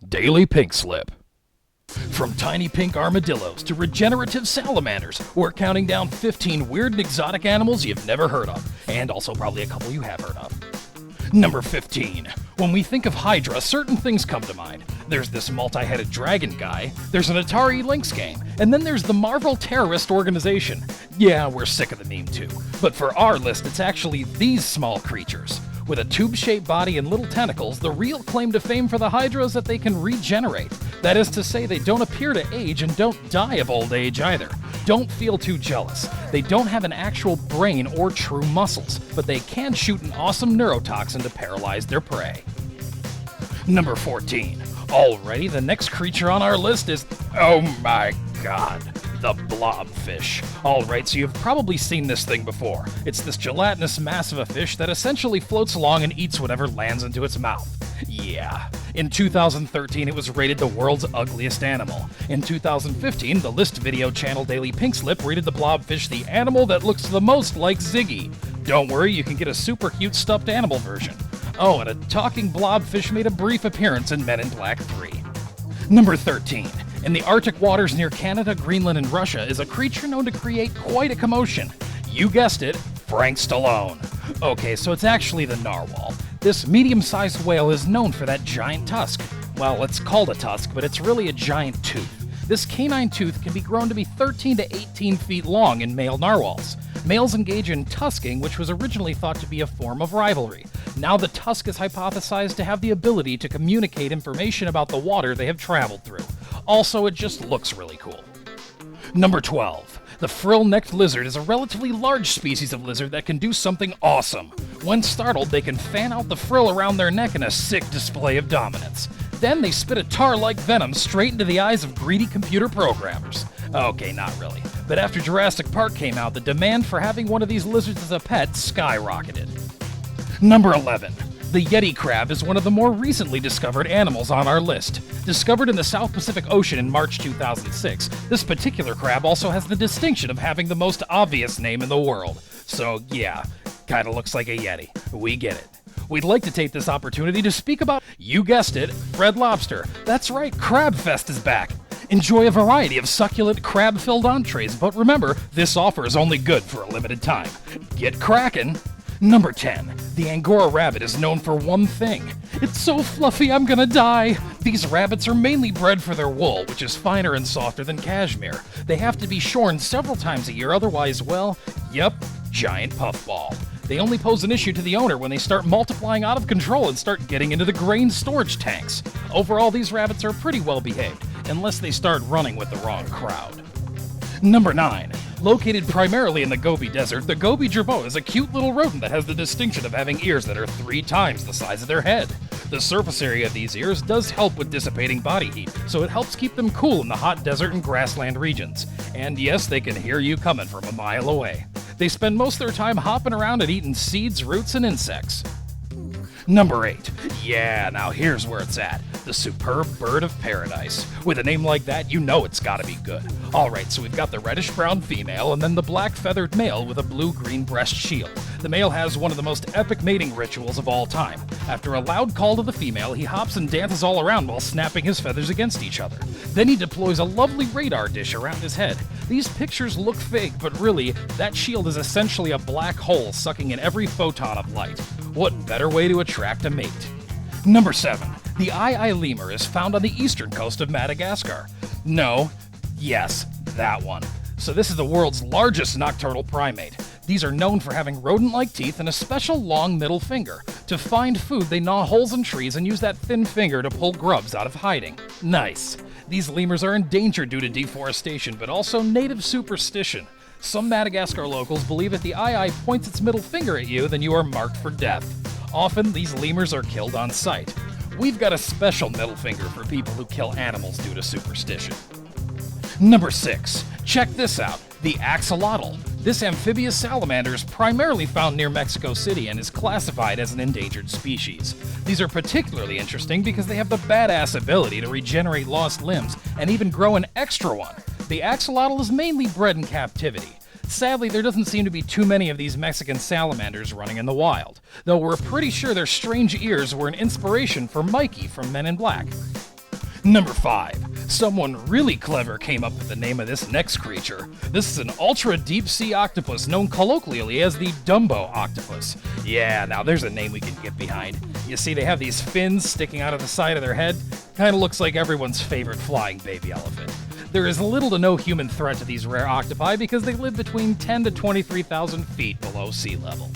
Daily Pink Slip. From tiny pink armadillos to regenerative salamanders, we're counting down 15 weird and exotic animals you've never heard of, and also probably a couple you have heard of. Number 15. When we think of Hydra, certain things come to mind. There's this multi-headed dragon guy, there's an Atari Lynx game, and then there's the Marvel terrorist organization. Yeah, we're sick of the meme too. But for our list, it's actually these small creatures. With a tube-shaped body and little tentacles, the real claim to fame for the Hydra is that they can regenerate. That is to say, they don't appear to age and don't die of old age either. Don't feel too jealous. They don't have an actual brain or true muscles, but they can shoot an awesome neurotoxin to paralyze their prey. Number 14. Alrighty, the next creature on our list is, oh my god, the Blobfish. Alright, so you've probably seen this thing before. It's this gelatinous mass of a fish that essentially floats along and eats whatever lands into its mouth. Yeah. In 2013, it was rated the world's ugliest animal. In 2015, the list video channel Daily Pink Slip rated the Blobfish the animal that looks the most like Ziggy. Don't worry, you can get a super cute stuffed animal version. Oh, and a talking blobfish made a brief appearance in Men in Black 3. Number 13. In the Arctic waters near Canada, Greenland, and Russia is a creature known to create quite a commotion. You guessed it, Frank Stallone. Okay, so it's actually the Narwhal. This medium-sized whale is known for that giant tusk. Well, it's called a tusk, but it's really a giant tooth. This canine tooth can be grown to be 13 to 18 feet long in male narwhals. Males engage in tusking, which was originally thought to be a form of rivalry. Now the tusk is hypothesized to have the ability to communicate information about the water they have traveled through. Also, it just looks really cool. Number 12. The Frill-Necked Lizard is a relatively large species of lizard that can do something awesome. When startled, they can fan out the frill around their neck in a sick display of dominance. Then they spit a tar-like venom straight into the eyes of greedy computer programmers. Okay, not really. But after Jurassic Park came out, the demand for having one of these lizards as a pet skyrocketed. Number 11. The Yeti Crab is one of the more recently discovered animals on our list. Discovered in the South Pacific Ocean in March 2006, this particular crab also has the distinction of having the most obvious name in the world. So yeah, kinda looks like a Yeti. We get it. We'd like to take this opportunity to speak about, you guessed it, Red Lobster. That's right, Crab Fest is back. Enjoy a variety of succulent crab-filled entrees, but remember, this offer is only good for a limited time. Get crackin'! Number 10. The Angora Rabbit is known for one thing. It's so fluffy I'm gonna die! These rabbits are mainly bred for their wool, which is finer and softer than cashmere. They have to be shorn several times a year, otherwise, well, yep, giant puffball. They only pose an issue to the owner when they start multiplying out of control and start getting into the grain storage tanks. Overall, these rabbits are pretty well behaved, unless they start running with the wrong crowd. Number 9. Located primarily in the Gobi Desert, the Gobi Jerboa is a cute little rodent that has the distinction of having ears that are 3 times the size of their head. The surface area of these ears does help with dissipating body heat, so it helps keep them cool in the hot desert and grassland regions. And yes, they can hear you coming from a mile away. They spend most of their time hopping around and eating seeds, roots, and insects. Number 8. Yeah, now here's where it's at. The superb bird of paradise. With a name like that, you know it's gotta be good. Alright, so we've got the reddish-brown female and then the black-feathered male with a blue-green breast shield. The male has one of the most epic mating rituals of all time. After a loud call to the female, he hops and dances all around while snapping his feathers against each other. Then he deploys a lovely radar dish around his head. These pictures look fake, but really, that shield is essentially a black hole sucking in every photon of light. What better way to attract a mate? Number 7. The eye lemur is found on the eastern coast of Madagascar. No, yes, that one. So this is the world's largest nocturnal primate. These are known for having rodent-like teeth and a special long middle finger. To find food, they gnaw holes in trees and use that thin finger to pull grubs out of hiding. Nice. These lemurs are endangered due to deforestation, but also native superstition. Some Madagascar locals believe if the eye points its middle finger at you, then you are marked for death. Often, these lemurs are killed on sight. We've got a special middle finger for people who kill animals due to superstition. Number 6. Check this out. The Axolotl. This amphibious salamander is primarily found near Mexico City and is classified as an endangered species. These are particularly interesting because they have the badass ability to regenerate lost limbs and even grow an extra one. The axolotl is mainly bred in captivity. Sadly, there doesn't seem to be too many of these Mexican salamanders running in the wild, though we're pretty sure their strange ears were an inspiration for Mikey from Men in Black. Number 5. Someone really clever came up with the name of this next creature. This is an ultra deep sea octopus known colloquially as the Dumbo Octopus. Yeah, now there's a name we can get behind. You see, they have these fins sticking out of the side of their head. Kinda looks like everyone's favorite flying baby elephant. There is little to no human threat to these rare octopi because they live between 10 to 23,000 feet below sea level.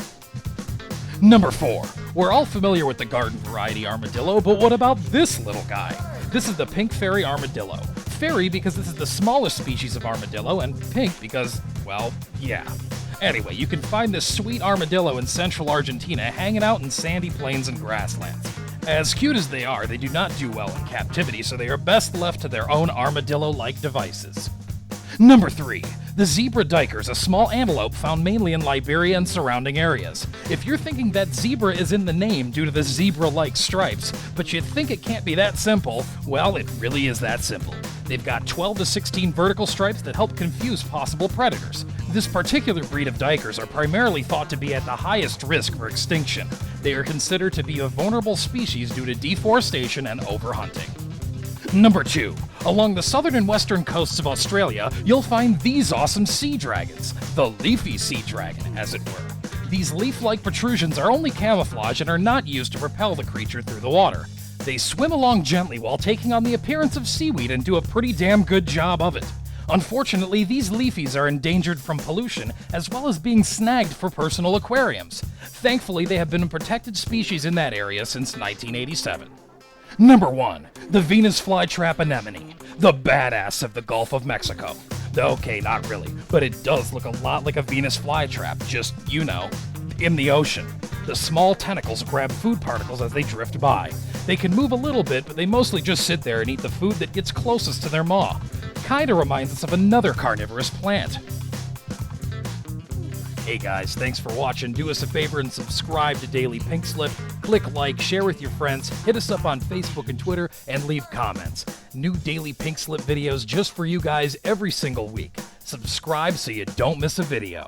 Number 4. We're all familiar with the garden variety armadillo, but what about this little guy? This is the pink fairy armadillo. Fairy because this is the smallest species of armadillo, and pink because, well, yeah. Anyway, you can find this sweet armadillo in central Argentina hanging out in sandy plains and grasslands. As cute as they are, they do not do well in captivity, so they are best left to their own armadillo-like devices. Number 3. The zebra duiker is a small antelope found mainly in Liberia and surrounding areas. If you're thinking that zebra is in the name due to the zebra-like stripes, but you think it can't be that simple, well, it really is that simple. They've got 12 to 16 vertical stripes that help confuse possible predators. This particular breed of duikers are primarily thought to be at the highest risk for extinction. They are considered to be a vulnerable species due to deforestation and overhunting. Number 2. Along the southern and western coasts of Australia, you'll find these awesome sea dragons, the Leafy Seadragon, as it were. These leaf-like protrusions are only camouflage and are not used to propel the creature through the water. They swim along gently while taking on the appearance of seaweed and do a pretty damn good job of it. Unfortunately, these leafies are endangered from pollution, as well as being snagged for personal aquariums. Thankfully, they have been a protected species in that area since 1987. Number 1. The Venus flytrap anemone, the badass of the Gulf of Mexico. Okay, not really, but it does look a lot like a Venus flytrap, just, you know, in the ocean. The small tentacles grab food particles as they drift by. They can move a little bit, but they mostly just sit there and eat the food that gets closest to their maw. Kinda reminds us of another carnivorous plant. Hey guys, thanks for watching. Do us a favor and subscribe to Daily Pink Slip. Click like, share with your friends, hit us up on Facebook and Twitter, and leave comments. New Daily Pink Slip videos just for you guys every single week. Subscribe so you don't miss a video.